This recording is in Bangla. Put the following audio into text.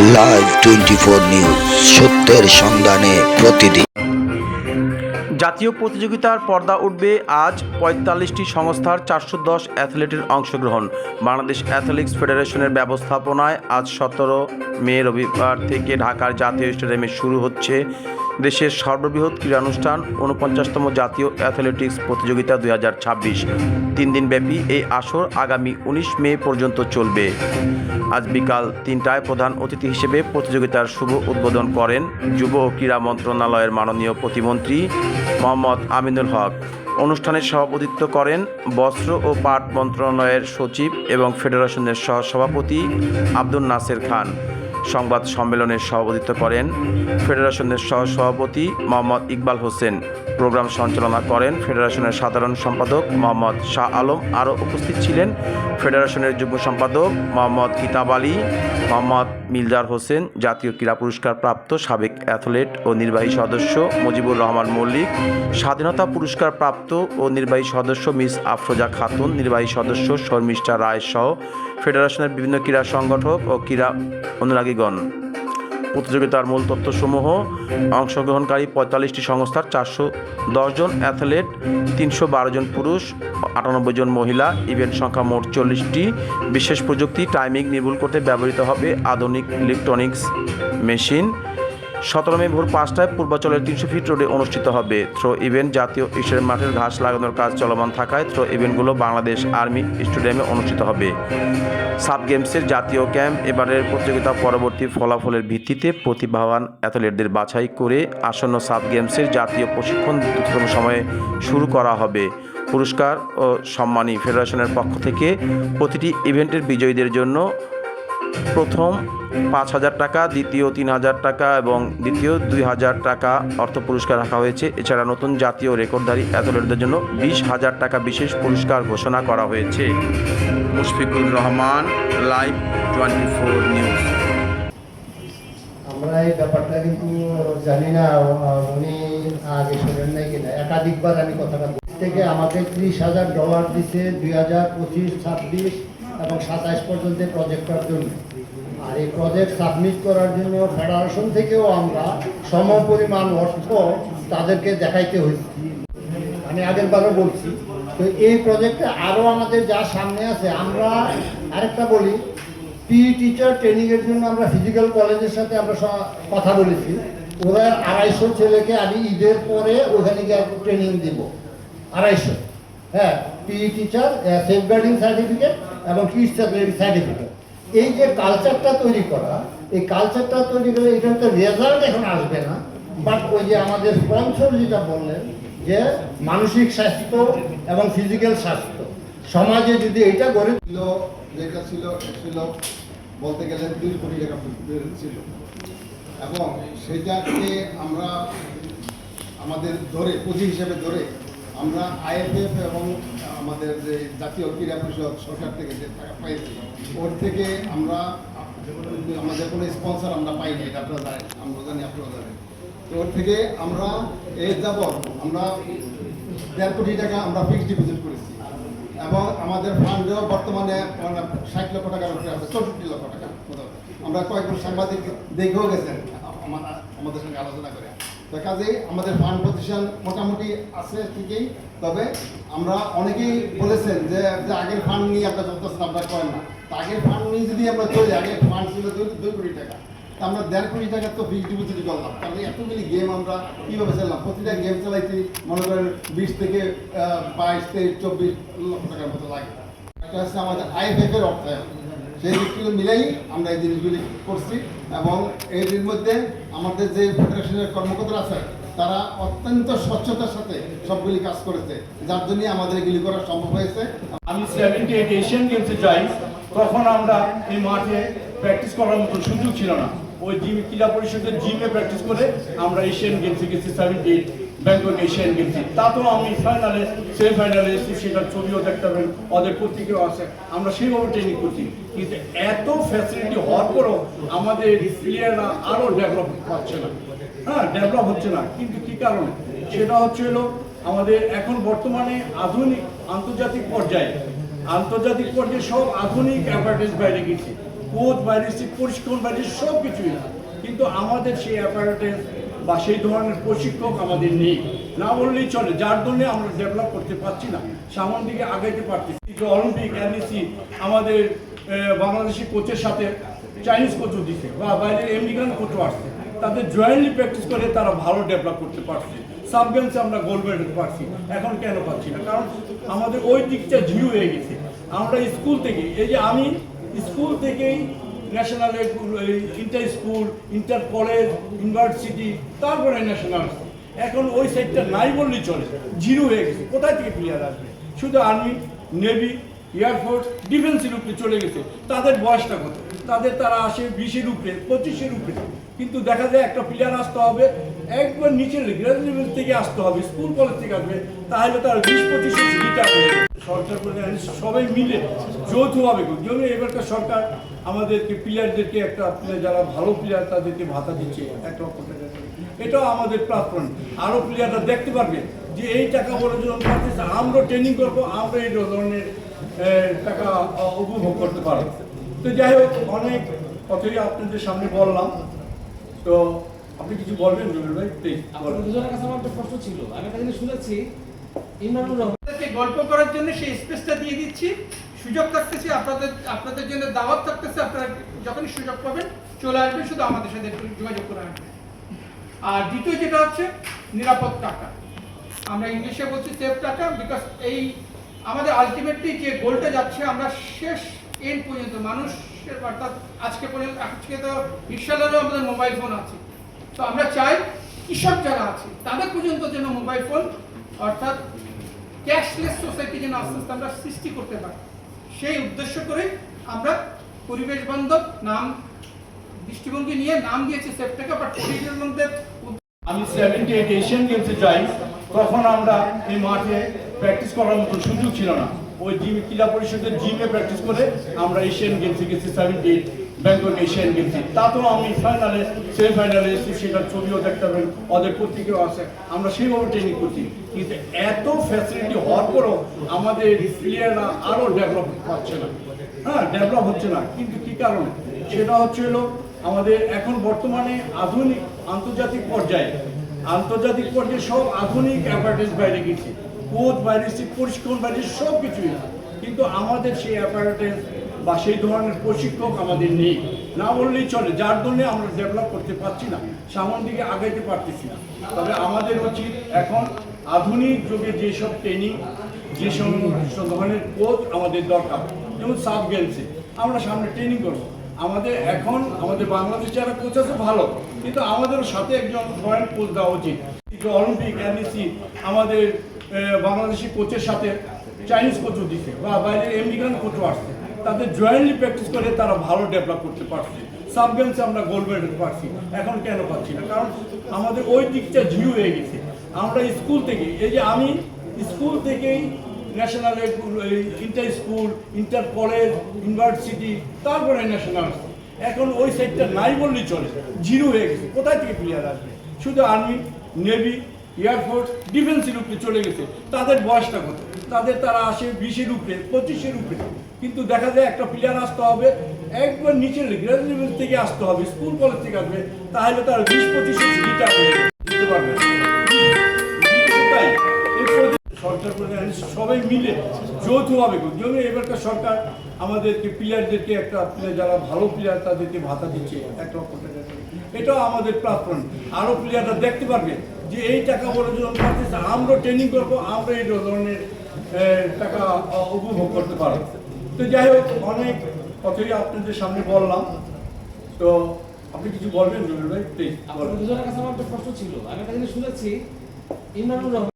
লাইভ 24 নিউজ, সত্যের সন্ধানে প্রতিদিন। জাতীয় প্রতিযোগিতার পর্দা উঠবে আজ। ৪৫টি সংস্থার ৪১০ অ্যাথলেটের অংশগ্রহণ। বাংলাদেশ অ্যাথলেটিক্স ফেডারেশনের ব্যবস্থাপনায় আজ ১৭ মে রবিবার থেকে ঢাকার জাতীয় স্টেডিয়ামে শুরু হচ্ছে দেশের সর্ববৃহৎ ক্রীড়ানুষ্ঠান ৪৯তম জাতীয় অ্যাথলেটিক্স প্রতিযোগিতা ২০২৬। ৩ দিনব্যাপী এই আসর আগামী ১৯ মে পর্যন্ত চলবে। আজ বিকাল ৩টায় প্রধান অতিথি হিসেবে প্রতিযোগিতার শুভ উদ্বোধন করেন যুব ও ক্রীড়া মন্ত্রণালয়ের মাননীয় প্রতিমন্ত্রী মোহাম্মদ আমিনুল হক। অনুষ্ঠানে সভাপতিত্ব করেন বস্ত্র ও পাট মন্ত্রণালয়ের সচিব এবং ফেডারেশনের সহসভাপতি আব্দুল নাসের খান। সংবাদ সম্মেলনে সভাপতিত্ব করেন ফেডারেশনের সহসভাপতি মোহাম্মদ ইকবাল হোসেন। প্রোগ্রাম সঞ্চালনা করেন ফেডারেশনের সাধারণ সম্পাদক মোহাম্মদ শাহ আলম। আরও উপস্থিত ছিলেন ফেডারেশনের যুগ্ম সম্পাদক মোহাম্মদ কিতাব আলী, মোহাম্মদ মিলজার হোসেন, জাতীয় ক্রীড়া পুরস্কার প্রাপ্ত সাবেক অ্যাথলেট ও নির্বাহী সদস্য মুজিবুর রহমান মল্লিক, স্বাধীনতা পুরস্কার প্রাপ্ত ও নির্বাহী সদস্য মিস আফরোজা খাতুন, নির্বাহী সদস্য শর্মিষ্ঠা রায় সহ ফেডারেশনের বিভিন্ন ক্রীড়া সংগঠক ও ক্রীড়া অনুরাগীগণ। প্রতিযোগিতার মূল তথ্যসমূহ: অংশগ্রহণকারী ৪৫টি সংস্থার ৪১০ জন অ্যাথলেট, ৩১২ জন পুরুষ, ৯৮ জন মহিলা। ইভেন্ট সংখ্যা মোট ৪০টি। বিশেষ প্রযুক্তি টাইমিং নির্ভুল করতে ব্যবহৃত হবে আধুনিক ইলেকট্রনিক্স মেশিন। ১৭ মে ভোর ৫টায় পূর্বাচলের ৩০০ ফিট রোডে অনুষ্ঠিত হবে থ্রো ইভেন্ট। জাতীয় স্টেডিয়াম মাঠের ঘাস লাগানোর কাজ চলমান থাকায় থ্রো ইভেন্টগুলো বাংলাদেশ আর্মি স্টেডিয়ামে অনুষ্ঠিত হবে। সাব গেমসের জাতীয় ক্যাম্প। এবারের প্রতিযোগিতা পরবর্তী ফলাফলের ভিত্তিতে প্রতিভাবান অ্যাথলেটদের বাছাই করে আসন্ন সাব গেমসের জাতীয় প্রশিক্ষণ দ্রুততম সময়ে শুরু করা হবে। পুরস্কার ও সম্মানী ফেডারেশনের পক্ষ থেকে প্রতিটি ইভেন্টের বিজয়ীদের জন্য প্রথম ৫,০০০ টাকা, দ্বিতীয় ৩,০০০ টাকা এবং দ্বিতীয় ২,০০০ টাকা অর্থ পুরস্কার রাখা হয়েছে। এছাড়া নতুন জাতীয় রেকর্ডধারী অ্যাথলেটদের জন্য ২০,০০০ টাকা বিশেষ পুরস্কার ঘোষণা করা হয়েছে। Mushfiqur Rahman, live 24 news. আমরা এই ব্যাপারটা কিন্তু জানি না উনি আগে শোনেন নাই কিনা। একাধিকবার আমি কথাটা থেকে আমাদের $৩০,০০০ দিচ্ছে ২০২৫, ২৬ এবং ২৭ পর্যন্ত প্রজেক্ট করার জন্য। আর এই প্রজেক্ট সাবমিট করার জন্য ফেডারেশন থেকেও আমরা সমপরিমাণ অর্থ তাদেরকে দেখাইতে হয়েছে। আমি আগেরবারও বলছি। তো এই প্রজেক্টে আরও আমাদের যা সামনে আছে, আমরা আরেকটা বলি, টিচার ট্রেনিংয়ের জন্য আমরা ফিজিক্যাল কলেজের সাথে আমরা কথা বলেছি। ওরা ২৫০ ছেলেকে আমি ঈদের পরে ওখানে গিয়ে ট্রেনিং দিব। ২৫০, হ্যাঁ, টিচার, সেফগার্ডিং সার্টিফিকেট এবং কিডস সার্টিফিকেট। এই যে কালচারটা তৈরি করা, এই কালচারটা তৈরি করে এটা তো রেজাল্ট এখন আসবে না, বাট ওই যে আমাদের স্পন্সর যেটা বললেন যে মানসিক স্বাস্থ্য এবং ফিজিক্যাল স্বাস্থ্য সমাজে যদি এটা গড়ে যেটা ছিল বলতে গেলে ২ কোটি টাকা ছিল, এবং সেটাকে আমরা আমাদের ধরে পুঁজি হিসেবে ধরে আমরা IFF এবং আমাদের যে জাতীয় ক্রীড়া পরিষদ সরকার থেকে যে টাকা পাইছি, ওর থেকে আমরা আমাদের কোনো স্পন্সর আমরা পাইনি। এটা আপনারা জানেন, আমরা জানি, আপনারা জানেন। তো ওর থেকে আমরা এই যাবৎ আমরা ১.৫ কোটি টাকা আমরা ফিক্সড ডিপোজিট করেছি, এবং আমাদের ফান্ডেও বর্তমানে ৬০ লক্ষ টাকার উপরে আছে, ৬৪ লক্ষ টাকা। আমরা কয়েকজন সাংবাদিক দেখেও গেছেন আমাদের সঙ্গে আলোচনা করে। তো কাজেই আমাদের ফান্ড পজিশন মোটামুটি আছে ঠিকই, তবে আমরা অনেকেই বলেছেন যে আগের ফান্ড নিয়ে আপনারা যত আপনারা করেন না। তো আগের ফান্ড নিয়ে যদি আমরা চলি, আগের ফান্ড ছিল ২ কোটি টাকা, তা আমরা ১.৫ কোটি টাকা তো ফিক্সড ডিপোজিট করলাম। তাহলে এতগুলি গেম আমরা কীভাবে চালাম? প্রতিটা গেম চালাইতে মনে করেন ২০ থেকে ২২, ২৩, ২৪ লক্ষ টাকার মতো লাগে। একটা হচ্ছে আমাদের IFF এর অর্থায়ন, সেই দিকগুলো মিলেই আমরা এই জিনিসগুলি করছি। এবং এর মধ্যে আমাদের যে ফেডারেশনের কর্মকর্তা আছে, তারা অত্যন্ত স্বচ্ছতার সাথে সবগুলি কাজ করেছে, যার জন্য আমাদের এগুলি করা সম্ভব হয়েছে। আমি 78 এশিয়ান গেমসে যাই, তখন আমরা এই মাঠে প্র্যাকটিস করার মতো সুযোগ ছিল না। ওই ক্রীড়া পরিষদের জিমে প্র্যাকটিস করে আমরা এশিয়ান গেমসে গেছি, 78 ব্যাংকক এশিয়ান গেমসে। তাতেও আমি ফাইনালে, সেমিফাইনালে এসেছি, সেটার ছবিও দেখতে পাবেন, ওদের পত্রিকাও আছে। আমরা সেইভাবে ট্রেনিং করছি, কিন্তু এত ফ্যাসিলিটি হওয়ার পরও আমাদের প্লেয়াররা আরও ডেভেলপ পাচ্ছে না, ডেভেলপ হচ্ছে না। কিন্তু কী কারণে? সেটা হচ্ছে হলো আমাদের এখন বর্তমানে আধুনিক আন্তর্জাতিক পর্যায়ে সব আধুনিক অ্যাপারেটস বাইরে গেছে। কোচ বাইরেছি, প্রশিক্ষণ বাইরেছি, সব কিছুই, কিন্তু আমাদের সেই অ্যাপারেটেস বা সেই ধরনের প্রশিক্ষক আমাদের নেই, না বললেই চলে, যার জন্য আমরা ডেভেলপ করতে পারছি না, সামনের দিকে আগাইতে পারতেছি। অলিম্পিক এনএসি আমাদের বাংলাদেশি কোচের সাথে চাইনিজ কোচও দিচ্ছে বা বাইরের আমেরিকান কোচও আসছে, তাদের জয়েন্টলি প্র্যাকটিস করে তারা ভালো ডেভেলপ করতে পারছে। সাব গেমসে আমরা গোল্ড মেডেল পাচ্ছি, এখন কেন পাচ্ছি না? কারণ আমাদের ওই দিকটা জিরো হয়ে গেছে। আমরা স্কুল থেকে, এই যে আমি স্কুল থেকেই national, inter school, inter college, university, তারপরে ন্যাশনাল, এখন ওই সাইডটা নাই বললেই চলে, জিরো হয়ে গেছে। কোথায় থেকে প্লেয়ার আসবে? শুধু আর্মি, নেভি, এয়ারফোর্স, ডিফেন্সের উপরে চলে গেছে। তাদের বয়সটা কত? তারা আসে 20-এর উপরে, 25-এর উপরে, কিন্তু দেখা যায় একটা প্লেয়ার আসতে হবে একবার নিচের গ্রাজুয়েট লেভেল থেকে আসতে হবে, স্কুল কলেজ থেকে আসবে, তাহলে তার 20-25 সিটা হয়ে সরকার সবাই মিলে যৌথভাবে, যেমন এবারকার সরকার আমাদেরকে প্লেয়ারদেরকে একটা, যারা ভালো প্লেয়ার তাদেরকে ভাতা দিচ্ছে 1 লক্ষ টাকা। এটাও আমাদের প্ল্যাটফর্ম, আরও প্লেয়াররা দেখতে পারবে যে এই টাকা বলে যখন পারতেছে, আমরা ট্রেনিং করবো, আমরা এই ধরনের টাকা উপভোগ করতে পারবো। তো যাই হোক, অনেক কথাই আপনাদের সামনে বললাম, তো আপনি কিছু বলবেন জমির ভাই? আপনাদের দুজনের কাছে আমার একটা প্রশ্ন ছিল। আমি একটা জিনিস শুনেছি, ইমরানুর রহমানকে গল্প করার জন্য সেই স্পেসটা দিয়ে দিচ্ছি, সুযোগ থাকতেছে, আপনাদের জন্য দাওয়াত থাকতেছে, আপনারা যখনই সুযোগ পাবেন চলে আসবেন, শুধু আমাদের সাথে একটু যোগাযোগ করে আসবেন। আর দ্বিতীয় যেটা হচ্ছে নিরাপদ টাকা, আমরা ইংলিশে বলছি সেফ টাকা, বিকজ এই আমাদের আলটিমেটলি যে গোলটা যাচ্ছে, আমরা শেষ এন্ড পর্যন্ত মানুষের, অর্থাৎ আজকে তো রিক্সাওয়ালারও আমাদের মোবাইল ফোন আছে, তো আমরা চাই কৃষক যারা আছে তাদের পর্যন্ত যেন মোবাইল ফোন, অর্থাৎ ক্যাশলেস সোসাইটি যেন আস্তে আস্তে আমরা সৃষ্টি করতে পারি। সেই উদ্দেশ্য করে আমরা পরিবেশ বান্ধব নাম দৃষ্টিভঙ্গি নিয়ে নাম দিয়েছি সেফ টাকা, বাট পরিবেশ বান্ধব। আমি 78 এশিয়ান গেমসে যাই, তখন আমরা এই মাঠে প্র্যাকটিস করার মতো সুযোগ ছিল না। ওই ক্রীড়া পরিষদের জিমে প্র্যাকটিস করে আমরা এশিয়ান গেমসে গেছি, 78 ব্যাংকক এশিয়ান গেমসে। তাতেও আমি ফাইনালে, সেমিফাইনালে এসেছি, সেটার ছবিও দেখতে পাবেন, ওদের পত্রিকাও আছে। আমরা সেইভাবে ট্রেনিং করছি, কিন্তু এত ফ্যাসিলিটি হওয়ার পরও আমাদের প্লেয়াররা আরও ডেভেলপ পাচ্ছে না, ডেভেলপ হচ্ছে না। কিন্তু কী কারণে? সেটা হচ্ছে হলো আমাদের এখন বর্তমানে আধুনিক আন্তর্জাতিক পর্যায়ে সব আধুনিক অ্যাপারেটেস বাইরে গেছে, কোচ বাইরেছি, প্রশিক্ষণ বাইরেছি, সব কিছুই, কিন্তু আমাদের সেই অ্যাপারেটেস বা সেই ধরনের প্রশিক্ষক আমাদের নেই, না বললেই চলে, যার জন্য আমরা ডেভেলপ করতে পারছি না, সামনের দিকে আগাইতে পারতেছি না। তবে আমাদের উচিত এখন আধুনিক যুগে যেসব ট্রেনিং, যেসব ধরনের কোচ আমাদের দরকার, যেমন সাব গেমসে আমরা সামনে ট্রেনিং করবো। আমাদের বাংলাদেশ যারা কোচ আছে ভালো, কিন্তু আমাদের সাথে একজন ফরেন কোচ দেওয়া উচিত। অলিম্পিক এনএসি আমাদের বাংলাদেশি কোচের সাথে চাইনিজ কোচও দিচ্ছে বা বাইরের আমেরিকান কোচও আসছে, তাদের জয়েন্টলি প্র্যাকটিস করে তারা ভালো ডেভেলপ করতে পারছে। সাব গেমসে আমরা গোল্ড মেডেল পাচ্ছি, এখন কেন পাচ্ছি না? কারণ আমাদের ওই দিকটা জিরো হয়ে গেছে। আমরা স্কুল থেকে, এই যে আমি স্কুল থেকেই national, inter school, inter college, university, তারপরে ন্যাশনাল, এখন ওই সাইডটা নাই বললেই চলে, জিরো হয়ে গেছে। কোথায় থেকে প্লেয়ার আসবে? শুধু আর্মি, নেভি, এয়ারফোর্স, ডিফেন্সের উপরে চলে গেছে। তাদের বয়সটা কত? তারা আসে 20-এর উপরে, 25-এর উপরে, কিন্তু দেখা যায় একটা প্লেয়ার আসতে হবে একবার নিচের গ্রাজুয়েট লেভেল থেকে আসতে হবে, স্কুল কলেজ থেকে আসবে, তাহলে তার 20-25 সিটা হয়ে দিতে পারবে। সরকার সবাই মিলে যৌথভাবে, যেমন এবারকার সরকার আমাদেরকে প্লেয়ারদেরকে একটা, যারা ভালো প্লেয়ার তাদেরকে ভাতা দিচ্ছে 1 লক্ষ টাকা। এটাও আমাদের প্ল্যাটফর্ম, আরও প্লেয়াররা দেখতে পারবে যে এই টাকা বলে যখন পারতেছে, আমরা ট্রেনিং করবো, আমরা এই ধরনের টাকা উপভোগ করতে পারবো। তো যাই হোক, অনেক কথাই আপনাদের সামনে বললাম, তো আপনি কিছু বলবেন জমির ভাই? আপনাদের দুজনের কাছে আমার একটা প্রশ্ন ছিল। আমি একটা জিনিস শুনেছি, ইমরানুর রহমান